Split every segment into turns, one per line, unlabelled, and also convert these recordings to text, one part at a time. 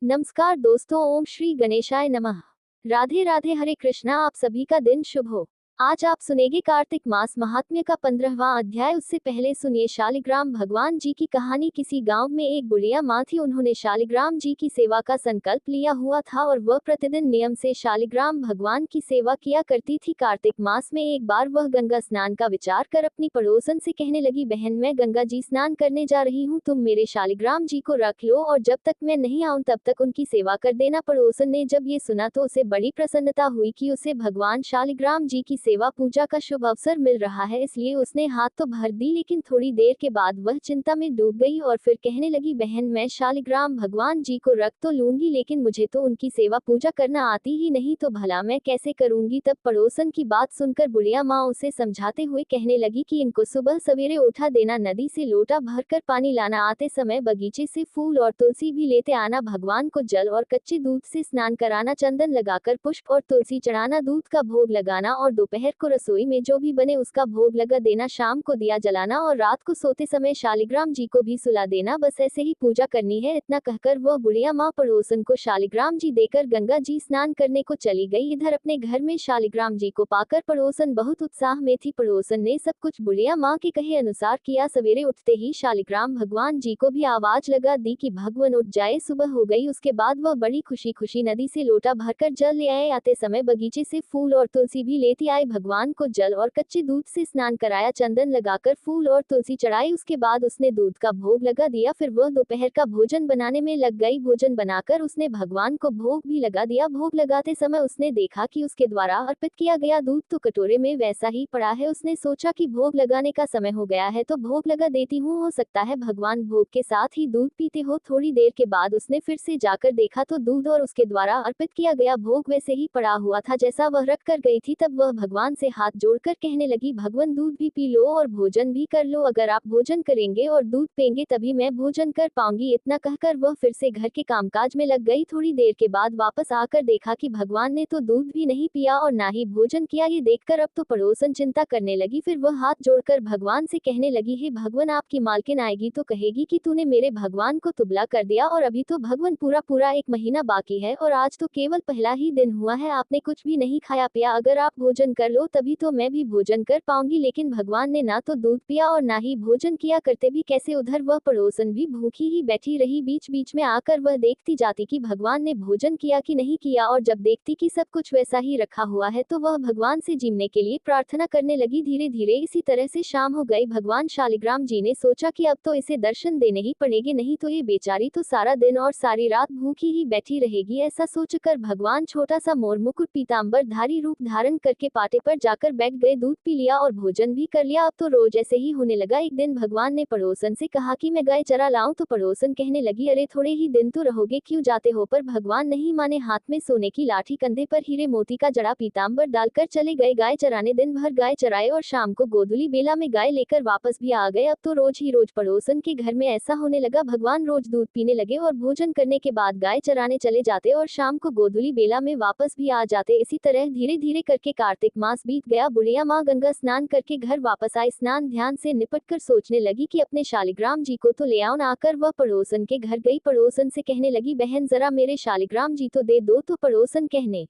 नमस्कार दोस्तों, ओम श्री गणेशाय नमः। राधे राधे, हरे कृष्णा। आप सभी का दिन शुभ हो। आज आप सुनेंगे कार्तिक मास महात्म्य का 15वां अध्याय। उससे पहले सुनिए शालिग्राम भगवान जी की कहानी। किसी गांव में एक बुढ़िया माँ थी। उन्होंने शालिग्राम जी की सेवा का संकल्प लिया हुआ था और वह प्रतिदिन नियम से शालिग्राम भगवान की सेवा किया करती थी। कार्तिक मास में एक बार वह गंगा स्नान का विचार कर अपनी पड़ोसन से कहने लगी, बहन, मैं गंगा जी स्नान करने जा रही हूँ, तुम मेरे शालिग्राम जी को रख लो और जब तक मैं नहीं आऊं तब तक उनकी सेवा कर देना। पड़ोसन ने जब ये सुना तो उसे बड़ी प्रसन्नता हुई कि उसे भगवान शालिग्राम जी की सेवा पूजा का शुभ अवसर मिल रहा है, इसलिए उसने हाथ तो भर दी। लेकिन थोड़ी देर के बाद वह चिंता में डूब गई और फिर कहने लगी, बहन, मैं शालिग्राम भगवान जी को रख तो लूंगी, लेकिन मुझे तो उनकी सेवा पूजा करना आती ही नहीं, तो भला मैं कैसे करूंगी। तब पड़ोसन की बात सुनकर बुढ़िया माँ उसे समझाते हुए कहने लगी कि इनको सुबह सवेरे उठा देना, नदी से लोटा भरकर पानी लाना, आते समय बगीचे से फूल और तुलसी भी लेते आना, भगवान को जल और कच्चे दूध से स्नान कराना, चंदन लगाकर पुष्प और तुलसी चढ़ाना, दूध का भोग लगाना और दोपहर को रसोई में जो भी बने उसका भोग लगा देना, शाम को दिया जलाना और रात को सोते समय शालिग्राम जी को भी सुला देना। बस ऐसे ही पूजा करनी है। इतना कहकर वह बुढ़िया माँ पड़ोसन को शालिग्राम जी देकर गंगा जी स्नान करने को चली गई। इधर अपने घर में शालिग्राम जी को पाकर पड़ोसन बहुत उत्साह में थी। पड़ोसन ने सब कुछ बुढ़िया माँ के कहे अनुसार किया। सवेरे उठते ही शालिग्राम भगवान जी को भी आवाज लगा दी कि भगवान उठ जाए, सुबह हो गई। उसके बाद वह बड़ी खुशी खुशी नदी से लोटा भरकर जल ले आए। आते समय बगीचे से फूल और तुलसी भी लेती आए, भगवान को जल और कच्चे दूध से स्नान कराया, चंदन लगाकर फूल और तुलसी चढ़ाई। उसके बाद उसने दूध का भोग लगा दिया। फिर वह दोपहर का भोजन बनाने में लग गई। भोजन बनाकर उसने भगवान को भोग भी लगा दिया। भोग लगाते समय उसने देखा कि उसके द्वारा अर्पित किया गया दूध तो कटोरे में वैसा ही पड़ा है। उसने सोचा कि भोग लगाने का समय हो गया है तो भोग लगा देती हूँ, हो सकता है भगवान भोग के साथ ही दूध पीते हो। थोड़ी देर के बाद उसने फिर से जाकर देखा तो दूध और उसके द्वारा अर्पित किया गया भोग वैसे ही पड़ा हुआ था जैसा वह रख कर गई थी। तब वह भगवान से हाथ जोड़कर कहने लगी, भगवान, दूध भी पी लो और भोजन भी कर लो। अगर आप भोजन करेंगे और दूध पेंगे तभी मैं भोजन कर पाऊंगी। इतना कहकर वह फिर से घर के कामकाज में लग गई। थोड़ी देर के बाद वापस आकर देखा कि भगवान ने तो दूध भी नहीं पिया और ना ही भोजन किया। ये देखकर अब तो पड़ोसन चिंता करने लगी। फिर वह हाथ जोड़कर भगवान से कहने लगी, हे भगवान, आपकी मालकिन आएगी तो कहेगी कि तूने मेरे भगवान को तुबला कर दिया और अभी तो भगवान पूरा एक महीना बाकी है और आज तो केवल पहला ही दिन हुआ है, आपने कुछ भी नहीं खाया पिया। अगर आप भोजन कर लो तभी तो मैं भी भोजन कर पाऊंगी। लेकिन भगवान ने ना तो दूध पिया और ना ही भोजन किया, करते भी कैसे। उधर वह पड़ोसन भी भूखी ही बैठी रही। बीच बीच में आकर वह देखती जाती कि भगवान ने भोजन किया कि नहीं किया, और जब देखती कि सब कुछ वैसा ही रखा हुआ है तो वह भगवान से जीने के लिए प्रार्थना करने लगी। धीरे धीरे इसी तरह से शाम हो गई। भगवान शालिग्राम जी ने सोचा कि अब तो इसे दर्शन देने ही पड़ेंगे, नहीं तो ये बेचारी तो सारा दिन और सारी रात भूखी ही बैठी रहेगी। ऐसा सोचकर भगवान छोटा सा मोर मुकुट पीताम्बर धारी रूप धारण करके पाटे पर जाकर बैठ गए। दूध पी लिया और भोजन भी कर लिया। अब तो रोज ऐसे ही होने लगा। एक दिन भगवान ने पड़ोसन से कहा कि मैं गाय चरा लाऊं, तो पड़ोसन कहने लगी, अरे थोड़े ही दिन तो रहोगे, क्यों जाते हो। पर भगवान नहीं माने। हाथ में सोने की लाठी, कंधे पर हीरे मोती का जड़ा पीताम्बर डालकर चले गए गाय चराने। दिन भर गाय चराए और शाम को गोधुली बेला में गाय लेकर वापस भी आ गए। अब तो रोज ही रोज पड़ोसन के घर में ऐसा होने लगा। भगवान रोज दूध पीने लगे और भोजन करने के बाद गाय चराने चले जाते और शाम को गोधुली बेला में वापस भी आ जाते। इसी तरह धीरे धीरे करके कार्तिक मास बीत गया। बुढ़िया माँ गंगा स्नान करके घर वापस आई। स्नान ध्यान से निपट कर सोचने लगी कि अपने शालिग्राम जी को तो ले आऊं। आकर वह पड़ोसन के घर गई। पड़ोसन से कहने लगी, बहन, जरा मेरे शालिग्राम जी तो दे दो। तो पड़ोसन कहने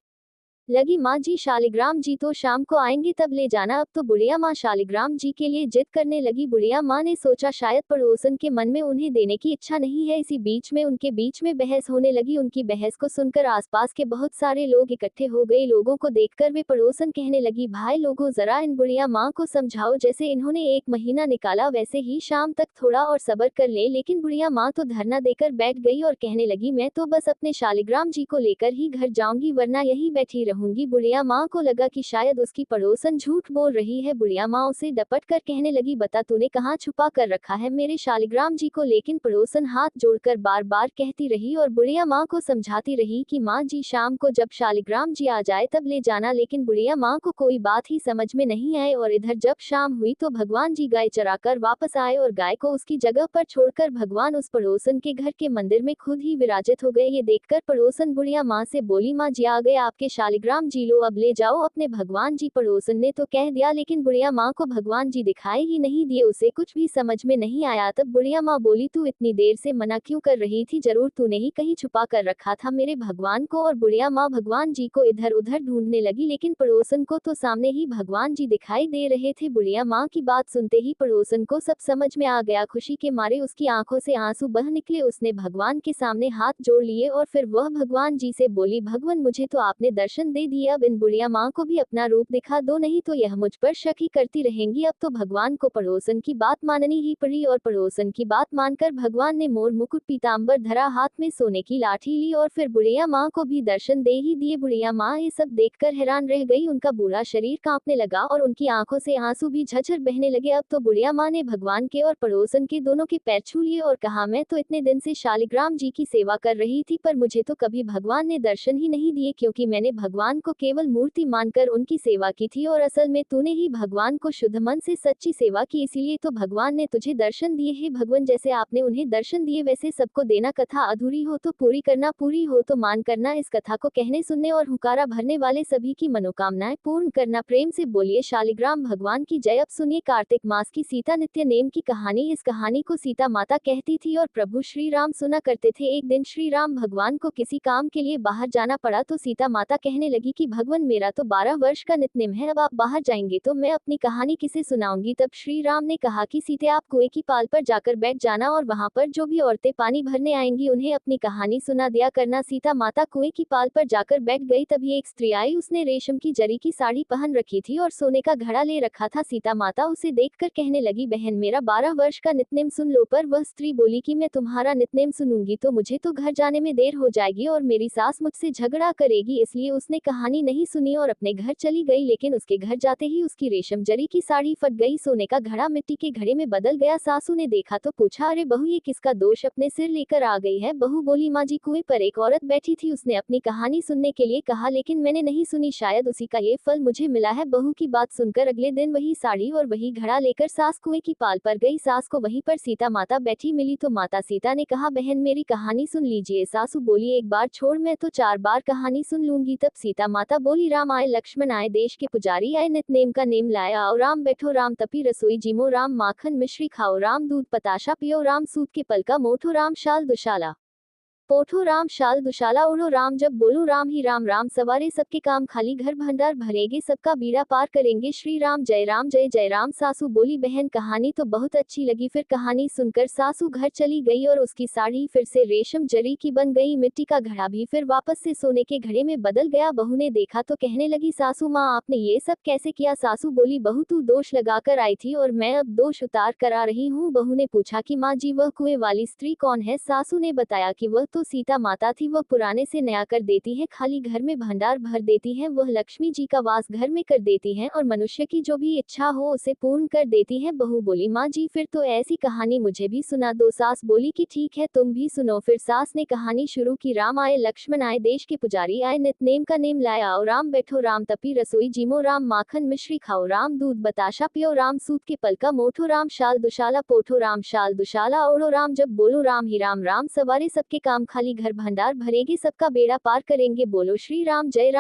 लगी, माँ जी, शालिग्राम जी तो शाम को आएंगे तब ले जाना। अब तो बुढ़िया माँ शालिग्राम जी के लिए जिद करने लगी। बुढ़िया माँ ने सोचा शायद पड़ोसन के मन में उन्हें देने की इच्छा नहीं है। इसी बीच में उनके बीच में बहस होने लगी। उनकी बहस को सुनकर आसपास के बहुत सारे लोग इकट्ठे हो गए। लोगों को देखकर वे पड़ोसन कहने लगी, भाई लोगों, जरा इन बुढ़िया माँ को समझाओ। जैसे इन्होंने एक महीना निकाला वैसे ही शाम तक थोड़ा और सब्र कर ले। लेकिन बुढ़िया माँ तो धरना देकर बैठ गई और कहने लगी, मैं तो बस अपने शालिग्राम जी को लेकर ही घर जाऊंगी, वरना यहीं बैठी रहूंगी। बुढ़िया माँ को लगा कि शायद उसकी पड़ोसन झूठ बोल रही है। बुढ़िया माँ उसे डपट कर कहने लगी, बता तूने कहाँ छुपा कर रखा है मेरे शालिग्राम जी को। लेकिन पड़ोसन हाथ जोड़कर बार बार कहती रही और बुढ़िया माँ को समझाती रही कि माँ जी, शाम को जब शालिग्राम जी आ जाए तब ले जाना। लेकिन बुढ़िया माँ को कोई बात ही समझ में नहीं आए। और इधर जब शाम हुई तो भगवान जी गाय चराकर वापस आए और गाय को उसकी जगह पर छोड़कर भगवान उस पड़ोसन के घर के मंदिर में खुद ही विराजित हो गए। ये देखकर पड़ोसन बुढ़िया माँ से बोली, माँ जी, आ गए आपके शालिग्राम शालिग्राम जी लो, अब ले जाओ अपने भगवान जी। पड़ोसन ने तो कह दिया, लेकिन बुढ़िया माँ को भगवान जी दिखाई ही नहीं दिए। उसे कुछ भी समझ में नहीं आया। तब बुढ़िया माँ बोली, तू इतनी देर से मना क्यों कर रही थी? जरूर तूने ही कहीं छुपा कर रखा था मेरे भगवान को। और बुढ़िया माँ भगवान जी को इधर उधर ढूंढने लगी, लेकिन पड़ोसन को तो सामने ही भगवान जी दिखाई दे रहे थे। बुढ़िया माँ की बात सुनते ही पड़ोसन को सब समझ में आ गया। खुशी के मारे उसकी आंखों से आंसू बह निकले। उसने भगवान के सामने हाथ जोड़ लिए और फिर वह भगवान जी से बोली, भगवान मुझे तो आपने दर्शन दे दिया, अब इन बुढ़िया माँ को भी अपना रूप दिखा दो, नहीं तो यह मुझ पर शक ही करती रहेंगी। अब तो भगवान को पड़ोसन की बात माननी ही पड़ी और पड़ोसन की बात मानकर भगवान ने मोर मुकुट पीताम्बर धरा, हाथ में सोने की लाठी ली और फिर बुढ़िया माँ को भी दर्शन दे ही दिए। बुढ़िया माँ ये सब देखकर हैरान रह गई। उनका पूरा शरीर कांपने लगा और उनकी आंखों से आंसू भी झरझर बहने लगे। अब तो बुढ़िया माँ ने भगवान के और पड़ोसन के दोनों के पैर छू लिए और कहा, मैं तो इतने दिन से शालिग्राम जी की सेवा कर रही थी, पर मुझे तो कभी भगवान ने दर्शन ही नहीं दिए, क्योंकि मैंने भगवान को केवल मूर्ति मानकर उनकी सेवा की थी और असल में तूने ही भगवान को शुद्ध मन से सच्ची सेवा की, इसीलिए तो भगवान ने तुझे दर्शन दिए हैं। भगवान जैसे आपने उन्हें दर्शन दिए वैसे सबको देना। कथा अधूरी हो तो पूरी करना, पूरी हो तो मान करना। इस कथा को कहने सुनने और हुकारा भरने वाले सभी की मनोकामनाएं पूर्ण करना। प्रेम से बोलिए शालिग्राम भगवान की जय। अब सुनिए कार्तिक मास की सीता नित्य नेम की कहानी। इस कहानी को सीता माता कहती थी और प्रभु श्री राम सुना करते थे। एक दिन श्री राम भगवान को किसी काम के लिए बाहर जाना पड़ा, तो सीता माता कहने लगी कि भगवान मेरा तो 12 वर्ष का नित्यनेम है, अब आप बाहर जाएंगे तो मैं अपनी कहानी किसे सुनाऊंगी? तब श्री राम ने कहा कि सीते आप कुएं की पाल पर जाकर बैठ जाना और वहां पर जो भी औरतें पानी भरने आएंगी उन्हें अपनी कहानी सुना दिया करना। सीता माता कुएं की पाल पर जाकर बैठ गई। तभी एक स्त्री आई, उसने रेशम की जरी की साड़ी पहन रखी थी और सोने का घड़ा ले रखा था। सीता माता उसे देखकर कहने लगी, बहन मेरा 12 वर्ष का नित्यनेम सुन लो। पर वह स्त्री बोली कि मैं तुम्हारा नित्यनेम सुनूंगी तो मुझे तो घर जाने में देर हो जाएगी और मेरी सास मुझसे झगड़ा करेगी, इसलिए उसने कहानी नहीं सुनी और अपने घर चली गई। लेकिन उसके घर जाते ही उसकी रेशम जरी की साड़ी फट गई, सोने का घड़ा मिट्टी के घड़े में बदल गया। सासू ने देखा तो पूछा, अरे बहू ये किसका दोष अपने सिर लेकर आ गई है? बहू बोली, माँ जी कुएं पर एक औरत बैठी थी, उसने अपनी कहानी सुनने के लिए कहा, लेकिन मैंने नहीं सुनी, शायद उसी का ये फल मुझे मिला है। बहू की बात सुनकर अगले दिन वही साड़ी और वही घड़ा लेकर सास कुएं की पाल पर गई। सास को वहीं पर सीता माता बैठी मिली तो माता सीता ने कहा, बहन मेरी कहानी सुन लीजिए। सासू बोली, एक बार छोड़, मैं तो 4 बार कहानी सुन लूंगी। तब सीता माता बोली, राम आए लक्ष्मण आए देश के पुजारी आए, नित्यनेम का नेम लाया आओ। राम बैठो राम तपी रसोई जिमो, राम माखन मिश्री खाओ, राम दूध पताशा पियो, राम सूत के पलका मोठो, राम शाल दुशाला पोठो, राम शाल दुशाला ओढ़ो, राम जब बोलूं राम ही राम, राम सवारे सबके काम खाली, घर भंडार भरेंगे, सबका बीड़ा पार करेंगे, श्री राम जय जय राम। सासू बोली, बहन कहानी तो बहुत अच्छी लगी। फिर कहानी सुनकर सासू घर चली गई और उसकी साड़ी फिर से रेशम जरी की बन गई, मिट्टी का घड़ा भी फिर वापस से सोने के घड़े में बदल गया। बहू ने देखा तो कहने लगी, सासू माँ आपने ये सब कैसे किया? सासू बोली, बहू तू दोष लगाकर आई थी और मैं अब दोष उतार कर आ रही हूँ। बहू ने पूछा कि माँ जी वह कुएं वाली स्त्री कौन है? सासू ने बताया कि वह तो सीता माता थी, वह पुराने से नया कर देती है, खाली घर में भंडार भर देती है, वह लक्ष्मी जी का वास घर में कर देती है और मनुष्य की जो भी इच्छा हो उसे पूर्ण कर देती है। बहू बोली, माँ जी फिर तो ऐसी कहानी मुझे भी सुना दो। सास बोली कि ठीक है तुम भी सुनो। फिर सास ने कहानी शुरू की, राम आए लक्ष्मण आए देश के पुजारी आए, नित्यनेम का नेम लाया आओ, राम बैठो राम तपी रसोई जिमो, राम माखन मिश्री खाओ, राम दूध बताशा पियो, राम सूत के पलका मोठो, राम शाल दुशाला पोठो, राम शाल दुशाला ओढ़ो, राम जब बोलो राम ही राम, राम सवारे सबके काम खाली, घर भंडार भरेंगे, सबका बेड़ा पार करेंगे, बोलो श्री राम जय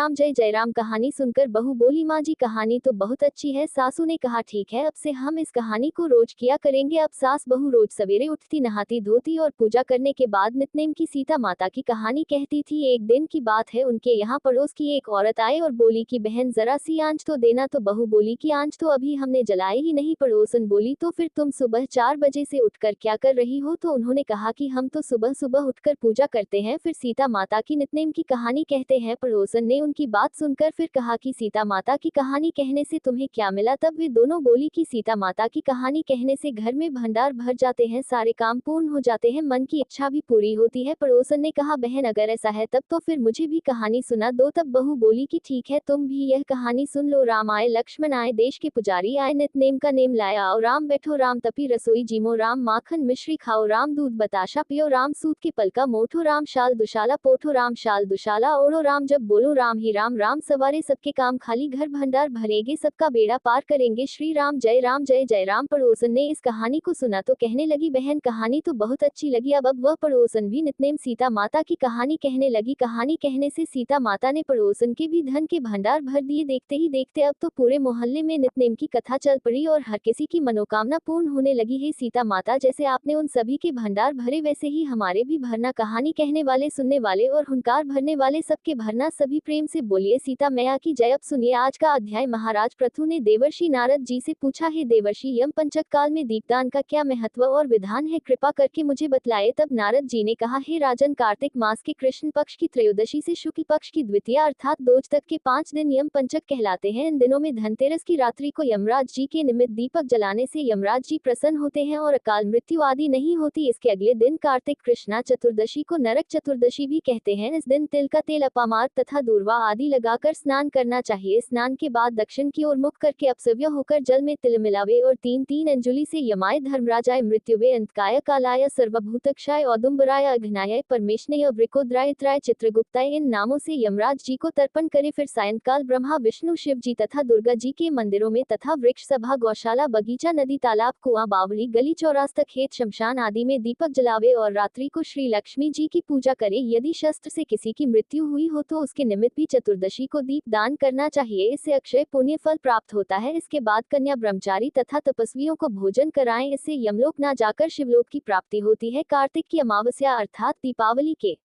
राम। कहानी सुनकर बहू बोली, माँ जी कहानी तो बहुत अच्छी है। सासू ने कहा, ठीक है अब से हम इस कहानी को रोज किया करेंगे। अब सास बहू रोज सवेरे उठती, नहाती धोती और पूजा करने के बाद नित्यनेम की सीता माता की कहानी कहती थी। एक दिन की बात है, उनके यहाँ पड़ोस की एक औरत आई और बोली कि बहन जरा सी आंच तो देना। तो बहू बोली कि आंच तो अभी हमने जलाई ही नहीं। पड़ोसन बोली, तो फिर तुम सुबह 4 बजे से उठकर क्या कर रही हो? तो उन्होंने कहा कि हम तो सुबह सुबह उठकर पूजा करते हैं, फिर सीता माता की नित्यनेम की कहानी कहते हैं। पड़ोसन ने उनकी बात सुनकर फिर कहा कि सीता माता की कहानी कहने से तुम्हें क्या मिला? तब वे दोनों बोली कि सीता माता की कहानी कहने से घर में भंडार भर जाते हैं, सारे काम पूर्ण हो जाते हैं, मन की इच्छा भी पूरी होती है। पड़ोसन ने कहा, बहन अगर ऐसा है तब तो फिर मुझे भी कहानी सुना दो। तब बहू बोली कि ठीक है तुम भी यह कहानी सुन लो। राम आए लक्ष्मण आए देश के पुजारी आए, नित्यनेम का नेम लाया आओ, राम बैठो राम तपी रसोई जिमो, राम माखन मिश्री खाओ, राम दूध बताशा पियो, राम सूत के पलका मोठो, पोठो राम शाल दुशाला, पोठो राम शाल दुशाला, ओढ़ो राम जब बोलो राम ही राम, राम सवारे सबके काम, खाली घर भंडार भरेंगे, सबका बेड़ा पार करेंगे, श्री राम जय जय राम। पड़ोसन ने इस कहानी को सुना तो कहने लगी, बहन कहानी तो बहुत अच्छी लगी। अब वह पड़ोसन भी नितनेम सीता माता की कहानी कहने लगी। कहानी कहने से सीता माता ने पड़ोसन के भी धन के भंडार भर दिए। देखते ही देखते अब तो पूरे मोहल्ले में नितनेम की कथा चल पड़ी और हर किसी की मनोकामना पूर्ण होने लगी है। सीता माता, जैसे आपने उन सभी के भंडार भरे वैसे ही हमारे भी भरना। कहानी कहने वाले, सुनने वाले और हुंकार भरने वाले सबके भरना। सभी प्रेम से बोलिए सीता मैया की जय। अब सुनिए आज का अध्याय। महाराज पृथु ने देवर्षि नारद जी से पूछा, हे देवर्षि, यम पंचक काल में दीपदान का क्या महत्व और विधान है, कृपा करके मुझे बतलाए। तब नारद जी ने कहा, हे राजन, कार्तिक मास के कृष्ण पक्ष की त्रयोदशी से शुक्ल पक्ष की द्वितीया अर्थात दोज तक के 5 दिन यम पंचक कहलाते हैं। इन दिनों में धनतेरस की रात्रि को यमराज जी के निमित्त दीपक जलाने से यमराज जी प्रसन्न होते हैं और अकाल मृत्यु आदि नहीं होती। इसके अगले दिन कार्तिक कृष्णा चतुर्दशी को नरक चतुर्दशी भी कहते हैं। इस दिन तिल का तेल, अपामार्ग तथा दूर्वा आदि लगाकर स्नान करना चाहिए। स्नान के बाद दक्षिण की ओर मुख करके अपसव्य होकर जल में तिल मिलावे और 3-3 अंजुलि से यमाय, धर्मराजाय, मृत्युवे, अंतकाय, कालाय, सर्वभूतक्षाय, औदुम्बराय, अघनाय, परमेशनय, वृकोद्राय, त्राय, चित्रगुप्ताय इन नामों से यमराज जी को तर्पण करे। फिर सायंकाल ब्रह्मा, विष्णु, शिव जी तथा दुर्गा जी के मंदिरों में तथा वृक्ष सभा, गौशाला, बगीचा, नदी, तालाब, कुआं, बावड़ी, गली, चौरास्ता, खेत, शमशान आदि में दीपक जलावे और रात्रि को श्री लक्ष्मी जी की पूजा करे। यदि शस्त्र से किसी की मृत्यु हुई हो तो उसके निमित्त भी चतुर्दशी को दीप दान करना चाहिए। इससे अक्षय पुण्य फल प्राप्त होता है। इसके बाद कन्या, ब्रह्मचारी तथा तपस्वियों को भोजन कराएं, इससे यमलोक न जाकर शिवलोक की प्राप्ति होती है। कार्तिक की अमावस्या अर्थात दीपावली के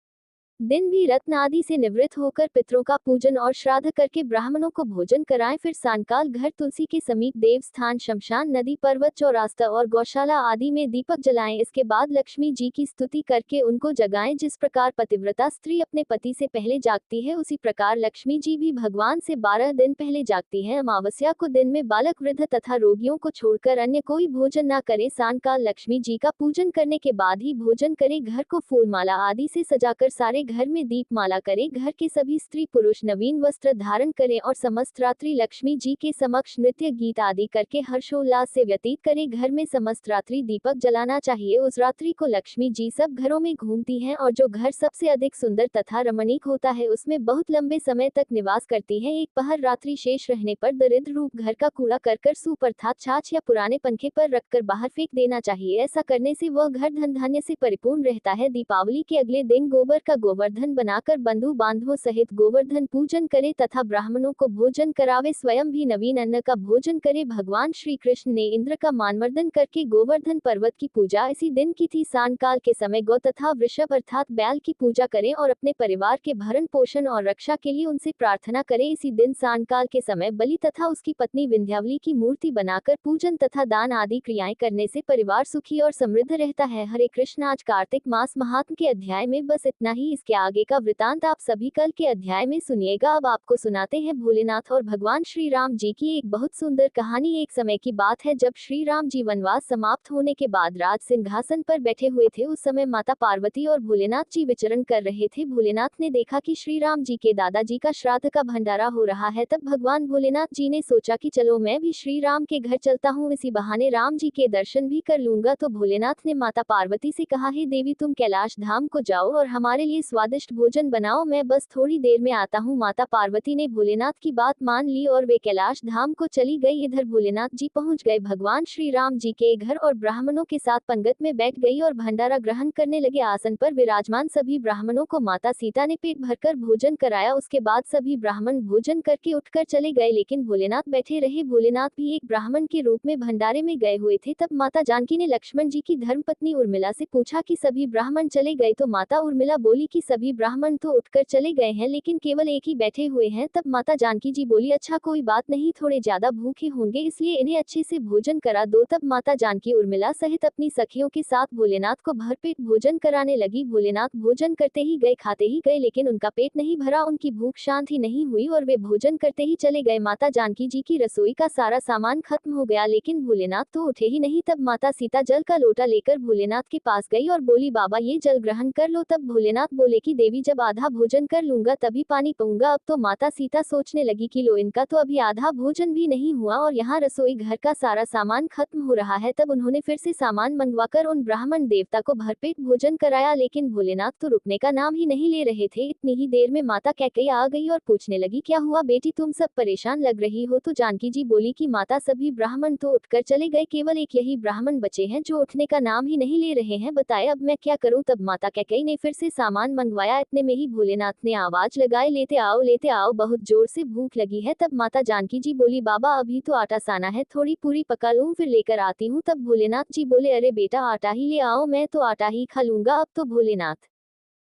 दिन भी रत्न आदि से निवृत्त होकर पितरों का पूजन और श्राद्ध करके ब्राह्मणों को भोजन कराएं। फिर सायंकाल घर, तुलसी के समीप, देव स्थान, शमशान, नदी, पर्वत, चौरास्ता और गौशाला आदि में दीपक जलाएं। इसके बाद लक्ष्मी जी की स्तुति करके उनको जगाएं। जिस प्रकार पतिव्रता स्त्री अपने पति से पहले जागती है, उसी प्रकार लक्ष्मी जी भी भगवान से 12 दिन पहले जागती है। अमावस्या को दिन में बालक, वृद्ध तथा रोगियों को छोड़कर अन्य कोई भोजन न करे। सायंकाल लक्ष्मी जी का पूजन करने के बाद ही भोजन करे। घर को फूलमाला आदि से सजाकर सारे घर में दीपमाला करें। घर के सभी स्त्री पुरुष नवीन वस्त्र धारण करें और समस्त रात्रि लक्ष्मी जी के समक्ष नृत्य गीत आदि करके हर्षोल्लास से व्यतीत करें। घर में समस्त रात्रि दीपक जलाना चाहिए। उस रात्रि को लक्ष्मी जी सब घरों में घूमती हैं और जो घर सबसे अधिक सुंदर तथा रमणीक होता है उसमें बहुत लंबे समय तक निवास करती हैं। एक पहर रात्रि शेष रहने पर दरिद्र रूप घर का कूड़ा करकर सूप अर्थात छाछ या पुराने पंखे पर रखकर बाहर फेंक देना चाहिए। ऐसा करने से वह घर धन धान्य से परिपूर्ण रहता है। दीपावली के अगले दिन गोबर का गोवर्धन बनाकर बंधु बांधवों सहित गोवर्धन पूजन करे तथा ब्राह्मणों को भोजन करावे। स्वयं भी नवीन अन्न का भोजन करे। भगवान श्री कृष्ण ने इंद्र का मानवर्धन करके गोवर्धन पर्वत की पूजा इसी दिन की थी। सायंकाल के समय गौ तथा वृषभ अर्थात बैल की पूजा करें और अपने परिवार के भरण पोषण और रक्षा के लिए उनसे प्रार्थना करें। इसी दिन सायंकाल के समय बलि तथा उसकी पत्नी विंध्यावली की मूर्ति बनाकर पूजन तथा दान आदि क्रियाएं करने से परिवार सुखी और समृद्ध रहता है। हरे कृष्ण। आज कार्तिक मास महात्म के अध्याय में बस इतना ही। इसके आगे का वृतांत आप सभी कल के अध्याय में सुनिएगा। अब आपको सुनाते हैं भोलेनाथ और भगवान श्री राम जी की एक बहुत सुंदर कहानी। एक समय की बात है जब श्री राम जी वनवास समाप्त होने के बाद राज सिंहासन पर बैठे हुए थे। उस समय माता पार्वती और भोलेनाथ जी विचरण कर रहे थे। भोलेनाथ ने देखा कि श्री राम जी के दादाजी का श्राद्ध का भंडारा हो रहा है। तब भगवान भोलेनाथ जी ने सोचा कि चलो मैं भी श्री राम के घर चलता हूँ, इसी बहाने राम जी के दर्शन भी कर लूंगा। तो भोलेनाथ ने माता पार्वती से कहा, हे देवी, तुम कैलाश धाम को जाओ और हमारे लिए स्वादिष्ट भोजन बनाओ, मैं बस थोड़ी देर में आता हूँ। माता पार्वती ने भोलेनाथ की बात मान ली और वे कैलाश धाम को चली गई। इधर भोलेनाथ जी पहुँच गए भगवान श्री राम जी के घर और ब्राह्मणों के साथ पंगत में बैठ गई और भंडारा ग्रहण करने लगे। आसन पर विराजमान सभी ब्राह्मणों को माता सीता ने पेट भरकर भोजन कराया। उसके बाद सभी ब्राह्मण भोजन करके उठकर चले गए, लेकिन भोलेनाथ बैठे रहे। भोलेनाथ भी एक ब्राह्मण के रूप में भंडारे में गए हुए थे। तब माता जानकी ने लक्ष्मण जी की धर्मपत्नी उर्मिला से पूछा कि सभी ब्राह्मण चले गए? तो माता उर्मिला बोली कि सभी ब्राह्मण तो उठकर चले गए हैं, लेकिन केवल एक ही बैठे हुए हैं। तब माता जानकी जी बोली, अच्छा कोई बात नहीं, थोड़े ज्यादा भूखे होंगे इसलिए इन्हें अच्छे से भोजन करा दो। तब माता जानकी उर्मिला सहित अपनी सखियों के साथ भोलेनाथ को भरपेट भोजन कराने लगी। भोलेनाथ भोजन करते ही गए, खाते ही गए, लेकिन उनका पेट नहीं भरा, उनकी भूख शांत ही नहीं हुई और वे भोजन करते ही चले गए। माता जानकी जी की रसोई का सारा सामान खत्म हो गया, लेकिन भोलेनाथ तो उठे ही नहीं। तब माता सीता जल का लोटा लेकर भोलेनाथ के पास गई और बोली, बाबा ये जल ग्रहण कर लो। तब भोलेनाथ बोले, बोले कि देवी जब आधा भोजन कर लूंगा तभी पानी पीऊंगा। अब तो माता सीता सोचने लगी कि लो, इनका तो अभी आधा भोजन भी नहीं हुआ और यहाँ रसोई घर का सारा सामान खत्म हो रहा है। तब उन्होंने फिर से सामान मंगवाकर उन ब्राह्मण देवता को भरपेट भोजन कराया, लेकिन भोलेनाथ तो रुकने का नाम ही नहीं ले रहे थे। इतनी ही देर में माता कैकेयी आ गई और पूछने लगी, क्या हुआ बेटी, तुम सब परेशान लग रही हो। तो जानकी जी बोली कि माता सभी ब्राह्मण तो उठकर चले गए, केवल एक यही ब्राह्मण बचे हैं जो उठने का नाम ही नहीं ले रहे हैं, बताए अब मैं क्या करूं। तब माता कैकेयी ने फिर से सामान मंगवाया। इतने में ही भोलेनाथ ने आवाज लगाए, लेते आओ, बहुत जोर से भूख लगी है। तब माता जानकी जी बोली, बाबा अभी तो आटा साना है, थोड़ी पूरी पका लूं फिर लेकर आती हूँ। तब भोलेनाथ जी बोले, अरे बेटा आटा ही ले आओ, मैं तो आटा ही खा लूंगा। अब तो भोलेनाथ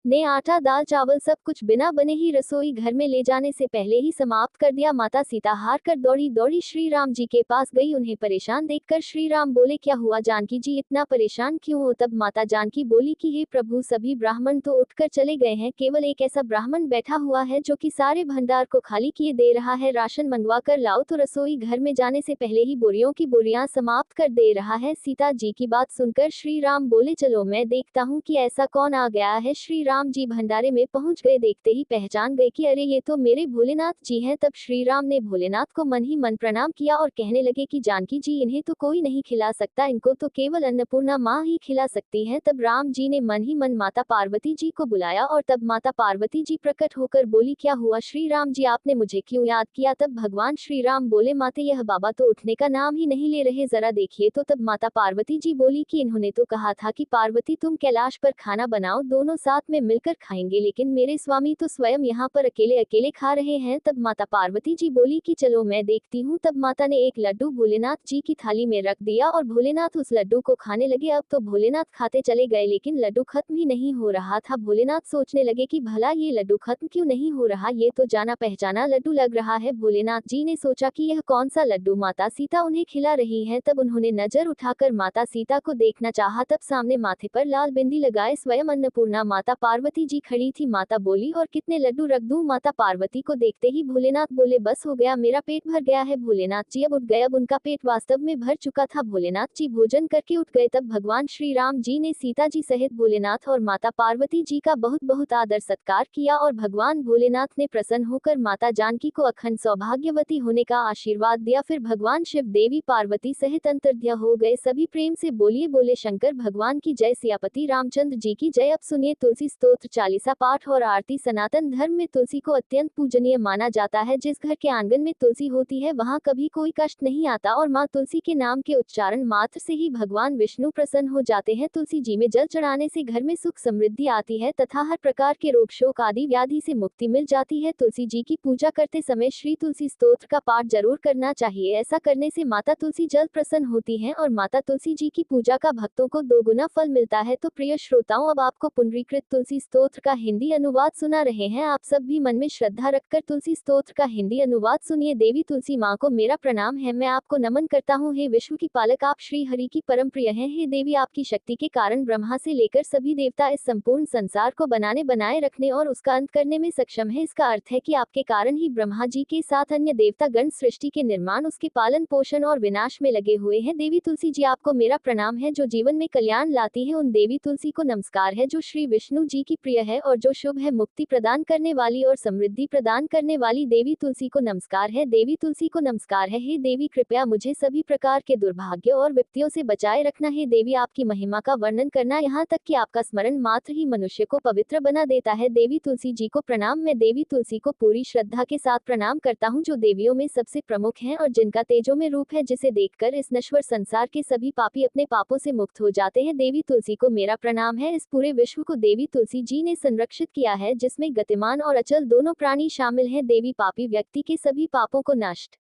ने आटा दाल चावल सब कुछ बिना बने ही रसोई घर में ले जाने से पहले ही समाप्त कर दिया। माता सीता हार कर दौड़ी दौड़ी श्री राम जी के पास गई। उन्हें परेशान देखकर श्री राम बोले, क्या हुआ जानकी जी, इतना परेशान क्यों हो। तब माता जानकी बोली कि हे प्रभु, सभी ब्राह्मण तो उठकर चले गए हैं, केवल एक ऐसा ब्राह्मण बैठा हुआ है जो कि सारे भंडार को खाली किए दे रहा है। राशन मंगवा कर लाओ तो रसोई घर में जाने से पहले ही बोरियों की बोरियां समाप्त कर दे रहा है। सीता जी की बात सुनकर श्री राम बोले, चलो मैं देखता हूँ कि ऐसा कौन आ गया है। श्री राम जी भंडारे में पहुंच गए, देखते ही पहचान गए कि अरे ये तो मेरे भोलेनाथ जी हैं। तब श्री राम ने भोलेनाथ को मन ही मन प्रणाम किया और कहने लगे कि जानकी जी, इन्हें तो कोई नहीं खिला सकता, इनको तो केवल अन्नपूर्णा माँ ही खिला सकती है। तब राम जी ने मन ही मन माता पार्वती जी को बुलाया और तब माता पार्वती जी प्रकट होकर बोली, क्या हुआ श्री राम जी, आपने मुझे क्यों याद किया। तब भगवान श्री राम बोले, माते यह बाबा तो उठने का नाम ही नहीं ले रहे, जरा देखिए। तो तब माता पार्वती जी बोली कि इन्होंने तो कहा था कि पार्वती तुम कैलाश पर खाना बनाओ, दोनों साथ में मिलकर खाएंगे, लेकिन मेरे स्वामी तो स्वयं यहाँ पर अकेले अकेले खा रहे हैं। तब माता पार्वती जी बोली कि चलो मैं देखती हूँ। तब माता ने एक लड्डू भोलेनाथ जी की थाली में रख दिया और भोलेनाथ उस लड्डू को खाने लगे। अब तो भोलेनाथ खाते चले गए, लेकिन लड्डू खत्म ही नहीं हो रहा था। भोलेनाथ सोचने लगे कि भला ये लड्डू खत्म क्यों नहीं हो रहा, ये तो जाना पहचाना लड्डू लग रहा है। भोलेनाथ जी ने सोचा कि यह कौन सा लड्डू माता सीता उन्हें खिला रही है। तब उन्होंने नजर उठाकर माता सीता को देखना चाहा। तब सामने माथे पर लाल बिंदी लगाए स्वयं अन्नपूर्णा माता पार्वती जी खड़ी थी। माता बोली, और कितने लड्डू रख दूं। माता पार्वती को देखते ही भोलेनाथ बोले, बस हो गया, मेरा पेट भर गया है। भोलेनाथ जी अब उठ गए, अब उनका पेट वास्तव में भर चुका था। भोलेनाथ जी भोजन करके उठ गए। तब भगवान श्री राम जी ने सीता जी सहित भोलेनाथ और माता पार्वती जी का बहुत बहुत आदर सत्कार किया और भगवान भोलेनाथ ने प्रसन्न होकर माता जानकी को अखंड सौभाग्यवती होने का आशीर्वाद दिया। फिर भगवान शिव देवी पार्वती सहित अंतर्ध्य हो गए। सभी प्रेम से बोलिए, बोले शंकर भगवान की जय, सियापति रामचंद्र जी की जय। अब सुनिए तुलसी स्तोत्र चालीसा पाठ और आरती। सनातन धर्म में तुलसी को अत्यंत पूजनीय माना जाता है। जिस घर के आंगन में तुलसी होती है वहां कभी कोई कष्ट नहीं आता और माँ तुलसी के नाम के उच्चारण मात्र से ही भगवान विष्णु प्रसन्न हो जाते हैं। तुलसी जी में जल चढ़ाने से घर में सुख समृद्धि आती है तथा हर प्रकार के रोग शोक आदि व्याधि से मुक्ति मिल जाती है। तुलसी जी की पूजा करते समय श्री तुलसी स्तोत्र का पाठ जरूर करना चाहिए। ऐसा करने से माता तुलसी जल्द प्रसन्न होती हैं और माता तुलसी जी की पूजा का भक्तों को दोगुना फल मिलता है। तो प्रिय श्रोताओं, अब आपको पुनरीकृत तुलसी स्तोत्र का हिंदी अनुवाद सुना रहे हैं। आप सब भी मन में श्रद्धा रखकर तुलसी स्तोत्र का हिंदी अनुवाद सुनिए। देवी तुलसी माँ को मेरा प्रणाम है, मैं आपको नमन करता हूँ। हे विश्व की पालक, आप श्री हरि की परम प्रिय हैं। हे देवी, आपकी शक्ति के कारण ब्रह्मा से लेकर सभी देवता इस संपूर्ण संसार को बनाए रखने और उसका अंत करने में सक्षम है। इसका अर्थ है कि आपके कारण ही ब्रह्मा जी के साथ अन्य देवता गण सृष्टि के निर्माण, उसके पालन पोषण और विनाश में लगे हुए हैं। देवी तुलसी जी, आपको मेरा प्रणाम है। जो जीवन में कल्याण लाती है उन देवी तुलसी को नमस्कार है। जो श्री विष्णु जी की प्रिय है और जो शुभ है, मुक्ति प्रदान करने वाली और समृद्धि प्रदान करने वाली देवी तुलसी को नमस्कार है। देवी तुलसी को नमस्कार है। हे देवी, कृपया मुझे सभी प्रकार के दुर्भाग्य और विपत्तियों से बचाए रखना। हे देवी, आपकी महिमा का वर्णन करना, यहाँ तक कि आपका स्मरण मात्र ही मनुष्य को पवित्र बना देता है। देवी तुलसी जी को प्रणाम। मैं देवी तुलसी को पूरी श्रद्धा के साथ प्रणाम करता हूँ, जो देवियों में सबसे प्रमुख हैं और जिनका तेजो में रूप है, जिसे देखकर इस नश्वर संसार के सभी पापी अपने पापों से मुक्त हो जाते हैं। देवी तुलसी को मेरा प्रणाम है। इस पूरे विश्व को देवी तुलसी जी ने संरक्षित किया है, जिसमें गतिमान और अचल दोनों प्राणी शामिल हैं। देवी पापी व्यक्ति के सभी पापों को नष्ट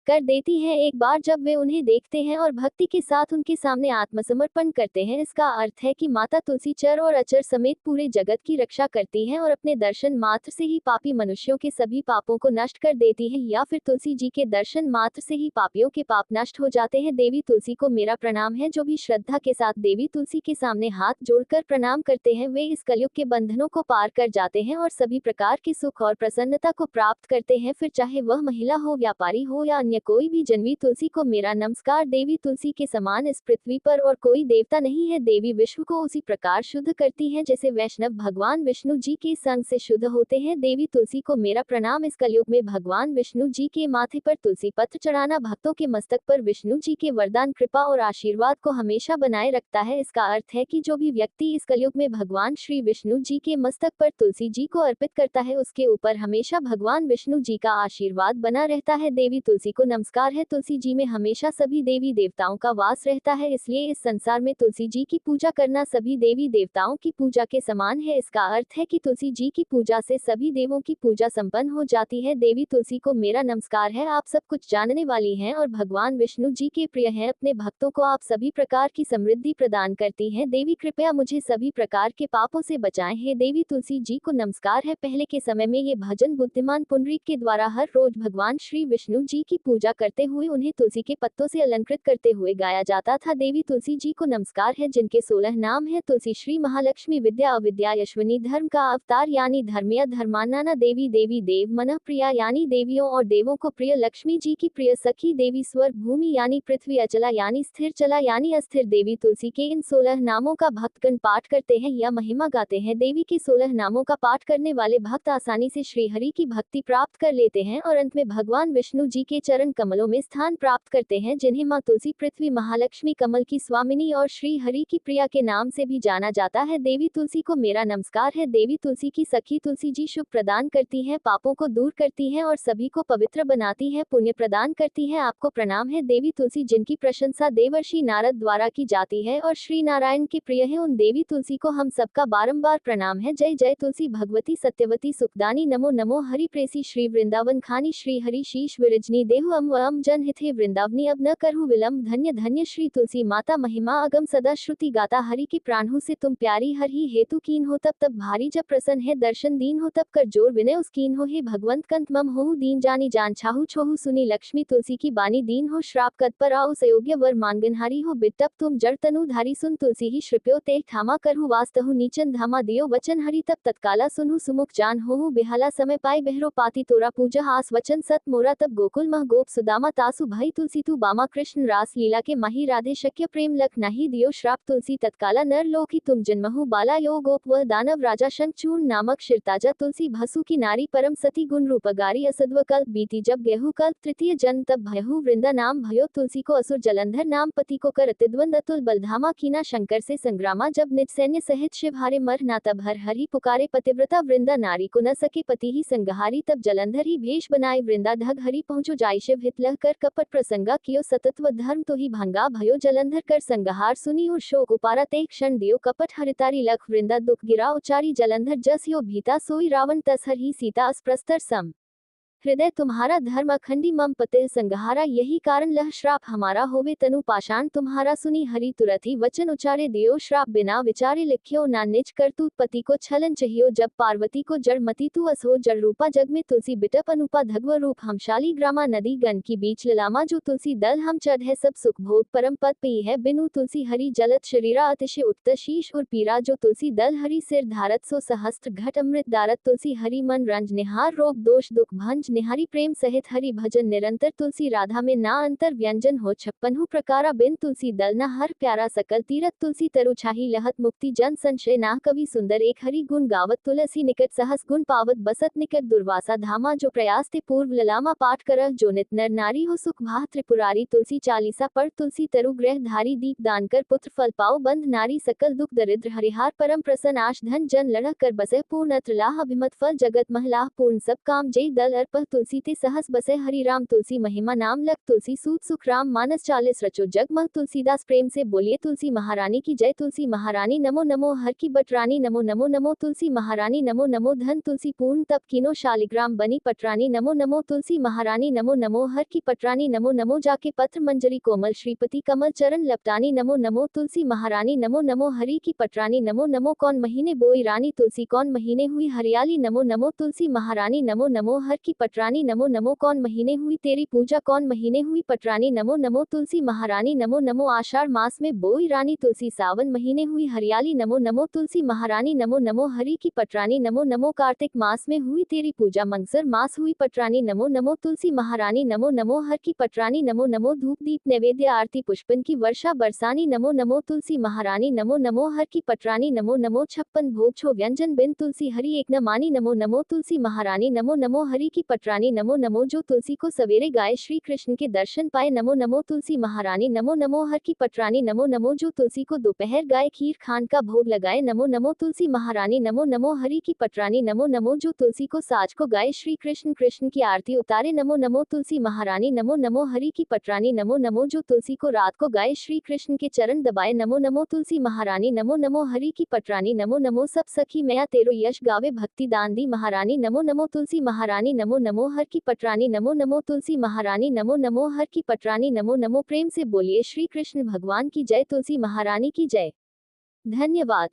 कर देती है एक बार जब वे उन्हें देखते हैं और भक्ति के साथ उनके सामने आत्मसमर्पण करते हैं। इसका अर्थ है कि माता तुलसी चर और अचर समेत पूरे जगत की रक्षा करती हैं और अपने दर्शन मात्र से ही पापी मनुष्यों के सभी पापों को नष्ट कर देती है, या फिर तुलसी जी के दर्शन मात्र से ही पापियों के पाप नष्ट हो जाते हैं। देवी तुलसी को मेरा प्रणाम है। जो भी श्रद्धा के साथ देवी तुलसी के सामने हाथ जोड़कर प्रणाम करते हैं, वे इस कलयुग के बंधनों को पार कर जाते हैं और सभी प्रकार के सुख और प्रसन्नता को प्राप्त करते हैं। फिर चाहे वह महिला हो, व्यापारी हो या अन्य अन्य कोई भी जन्मी तुलसी को मेरा नमस्कार। देवी तुलसी के समान इस पृथ्वी पर और कोई देवता नहीं है। देवी विश्व को उसी प्रकार शुद्ध करती हैं जैसे वैष्णव भगवान विष्णु जी के संग से शुद्ध होते हैं। देवी तुलसी को मेरा प्रणाम। इस कलयुग में भगवान विष्णु जी के माथे पर तुलसी पत्र चढ़ाना भक्तों के मस्तक पर विष्णु जी के वरदान, कृपा और आशीर्वाद को हमेशा बनाए रखता है। इसका अर्थ है कि जो भी व्यक्ति इस कलयुग में भगवान श्री विष्णु जी के मस्तक पर तुलसी जी को अर्पित करता है, उसके ऊपर हमेशा भगवान विष्णु जी का आशीर्वाद बना रहता है। देवी तुलसी को नमस्कार है। तुलसी जी में हमेशा सभी देवी देवताओं का वास रहता है, इसलिए इस संसार में तुलसी जी की पूजा करना सभी देवी देवताओं की पूजा के समान है। इसका अर्थ है कि तुलसी जी की पूजा से सभी देवों की पूजा संपन्न हो जाती है। देवी तुलसी को मेरा नमस्कार है। आप सब कुछ जानने वाली हैं और भगवान विष्णु जी के प्रिय हैं। अपने भक्तों को आप सभी प्रकार की समृद्धि प्रदान करती हैं। देवी कृपया मुझे सभी प्रकार के पापों से बचाएं। हे देवी तुलसी जी को नमस्कार है। पहले के समय में ये भजन बुद्धिमान पुंडरीक के द्वारा हर रोज भगवान श्री विष्णु जी की पूजा करते हुए उन्हें तुलसी के पत्तों से अलंकृत करते हुए गाया जाता था। देवी तुलसी जी को नमस्कार है, जिनके 16 नाम है। तुलसी श्री महालक्ष्मी, विद्या अविद्या, यशवनी, धर्म का अवतार यानी धर्मिया, धर्मान्ना, देवी देवी देव, मनः प्रिया यानी देवियों और देवों को प्रिय, लक्ष्मी जी की प्रिय सखी, देवी स्वर्ग भूमि यानी पृथ्वी, अचला यानी स्थिर, चला यानी अस्थिर। देवी तुलसी के इन 16 नामों का भक्तगण पाठ करते हैं या महिमा गाते हैं। देवी के 16 नामों का पाठ करने वाले भक्त आसानी से श्रीहरि की भक्ति प्राप्त कर लेते हैं और अंत में भगवान विष्णु जी के चरण कमलों में स्थान प्राप्त करते हैं, जिन्हें मां तुलसी, पृथ्वी, महालक्ष्मी, कमल की स्वामिनी और श्रीहरि की प्रिया के नाम से भी जाना जाता है। देवी तुलसी को मेरा नमस्कार है। देवी तुलसी की सखी तुलसी जी शुभ प्रदान करती हैं, पापों को दूर करती हैं और सभी को पवित्र बनाती हैं, पुण्य प्रदान करती हैं। आपको प्रणाम है। देवी तुलसी जिनकी प्रशंसा देवर्षि नारद द्वारा की जाती है और श्री नारायण के प्रिय है, उन देवी तुलसी को हम सबका बारंबार प्रणाम है। जय जय तुलसी भगवती सत्यवती सुखदानी, नमो नमो हरि प्रेसी, श्री वृंदावन खानी, श्री हरि शीश विरजनी, देहु अम जन हिथे वृंदावनी, अब न करहु विलंब, धन्य धन्य श्री तुलसी माता, महिमा अगम सदा श्रुति गाता, हरि की प्राणहु से तुम प्यारी, हर ही हेतु कीन हो तब तब भारी, जब प्रसन्न है दर्शन दीन हो तब कर जोर विनय उसकीन हो। हे भगवंत कंत मम होहु दीन जानी, जान छाहु छोहु सुनी, लक्ष्मी तुलसी की बानी, दीन हो श्राप कद पर आओ, सयोग्य वर मांगनहारी हो, बिटप तुम जड़ तनु धारी, सुन तुलसी ही श्रिप्यो ते थामा करहु वास्तहु, नीचन धामा दियो वचन हरि, तब तत्काला सुनहु सुमुख जान होहु, बेहाला समय पाई बहरो पाती, तोरा पूजा आस वचन सत मोरा, तब गोकुल मह गोप सुदामा, तासु भई तुलसी तू बामा, कृष्ण रास लीला के माही, राधे शक्य प्रेम लख नाही, दियो श्राप तुलसी तत्काला नर लोकी, तुम जन्महु बाला यो गोप वह दानव राजा, शंखचूर्ण नामक शिरताजा, तुलसी भसु की नारी, परम सती गुण रूपगारी, असद्व कल्प बीती जब गेहु कल्प, तृतीय जन्म तब भयहु वृंदा नाम भयो, तुलसी को असुर जलंधर नाम, पति को कर अतिद्वंद अतुल बलधामा, कीना शंकर से संग्रामा, जब निज सैन्य सहित शिव हारे मर ना, तब हर हरि पुकारे, पतिव्रता वृंदा नारी को न सके पति ही संगहारी, तब जलंधर ही भेष बनाए वृंदा, ढग हरि पहुँचो जाय शिव हित लह कर, कपट प्रसंगा कियो सतत्व धर्म तो ही भंगा, भयो जलंधर कर संगहार, सुनी और शोक उपारा, ते क्षण दियो कपट हरितारी, लख वृंदा दुख गिरा उचारी, जलंधर जस यो भीता, सोई रावण तस हर ही सीता, अस्प्रस्तर सम हृदय तुम्हारा, धर्म अखंडी मम पते संगहारा, यही कारण लह श्राप हमारा, होवे तनु पाषाण तुम्हारा, सुनी हरि तुरत ही वचन उचारे, दियो श्राप बिना विचारे, लिखियो ना निज कर तू, पति को छलन चाहियो, जब पार्वती को जड़ मती तू, असो जड़ रूपा, जग में तुलसी बिटप अनुपा, धगव रूप हमशाली ग्रामा, नदी गण की बीच ललामा, जो तुलसी दल हम चढ़ है, सब सुख भोग परम पद पी है, बिनु तुलसी हरि जलत शरीरा, अतिशय उक्त शीश और पीरा, जो तुलसी दल हरि सिर धारत, सो सहस्त्र घट अमृत दारत, तुलसी हरि मन रंज निहार, रोग दोष दुख भंज निहारी, प्रेम सहित हरि भजन निरंतर, तुलसी राधा में ना अंतर, व्यंजन हो 56 प्रकारा, बिन तुलसी दल न हर प्यारा, सकल तीरथ तुलसी तरु छाही, लहत मुक्ति जन संशय ना, कवि सुंदर एक हरि गुण गावत, तुलसी निकट सहस गुण पावत, बसत निकट दुर्वासा धामा, जो प्रयास ते पूर्व ललामा पाठ करह, जो नित नर नारी हो सुख भाह त्रिपुरारी, तुलसी चालीसा पढ़, तुलसी तरु ग्रह धारी, दीप दान कर पुत्र फल पाओ, बंध नारी सकल दुख दरिद्र हरिहार, परम प्रसन्न आश धन जन लड़ कर बसे, पूर्ण अत्र लाह अभिमत फल, जगत महलाह पूर्ण सब काम, जय दल अर्पल, तुलसी ते सहस बसे हरि राम, तुलसी महिमा नाम लख, तुलसी सूत सुख राम, मानस 40 रचो जगमग, तुलसीदास प्रेम से बोलिए तुलसी महारानी की जय, तुलसी महारानी नमो नमो, हर की बटरानी नमो नमो नमो, तुलसी महारानी नमो नमो, धन तुलसी पूर्ण तप कीनो, शालिग्राम बनी पटरानी नमो नमो, तुलसी महारानी नमो नमो, हर की पटरानी नमो नमो, जाके पत्र मंजरी कोमल, श्रीपति कमल चरण लपटानी नमो नमो, तुलसी महारानी नमो नमो, हरि की पटरानी नमो नमो, कौन महीने बोई रानी तुलसी, कौन महीने हुई हरियाली नमो नमो, तुलसी महारानी नमो नमो, हर की पटरानी नमो नमो। कौन महीने हुई तेरी पूजा, कौन महीने हुई पटरानी नमो नमो। तुलसी महारानी नमो नमो। आषाढ़ मास में बोई रानी तुलसी, सावन महीने हुई हरियाली नमो नमो। तुलसी महारानी नमो नमो। हरि की पटरानी नमो नमो। कार्तिक मास में हुई तेरी पूजा, मंगसर मास हुई पटरानी नमो नमो। तुलसी महारानी नमो नमो। हर की पटरानी नमो नमो। धूप दीप नैवेद्य आरती पुष्पन की वर्षा बरसानी नमो नमो। तुलसी महारानी नमो नमो। हर की पटरानी नमो नमो। 56 भोग छो व्यंजन बिन तुलसी हरि एक न मानी नमो नमो। तुलसी महारानी नमो नमो। हरि की पटरानी नमो नमो। जो तुलसी को सवेरे गाए श्री कृष्ण के दर्शन पाए नमो नमो। तुलसी महारानी नमो नमो। हर की पटरानी नमो नमो। जो तुलसी को दोपहर गाए खीर खांड का भोग लगाए नमो नमो। तुलसी महारानी नमो नमो। हरि की पटरानी नमो नमो। जो तुलसी को साज को गाए श्री कृष्ण कृष्ण की आरती उतारे नमो नमो। तुलसी महारानी नमो नमो। हरि की पटरानी नमो नमो। जो तुलसी को रात को गाए श्री कृष्ण के चरण दबाए नमो नमो। तुलसी महारानी नमो नमो। हरि की पटरानी नमो नमो। सब सखी मैया तेरो यश गावे, भक्ति दान दी महारानी नमो नमो। तुलसी महारानी नमो नमो। हर की पटरानी नमो नमो। तुलसी महारानी नमो नमो। हर की पटरानी नमो नमो। प्रेम से बोलिए श्री कृष्ण भगवान की जय, तुलसी महारानी की जय। धन्यवाद।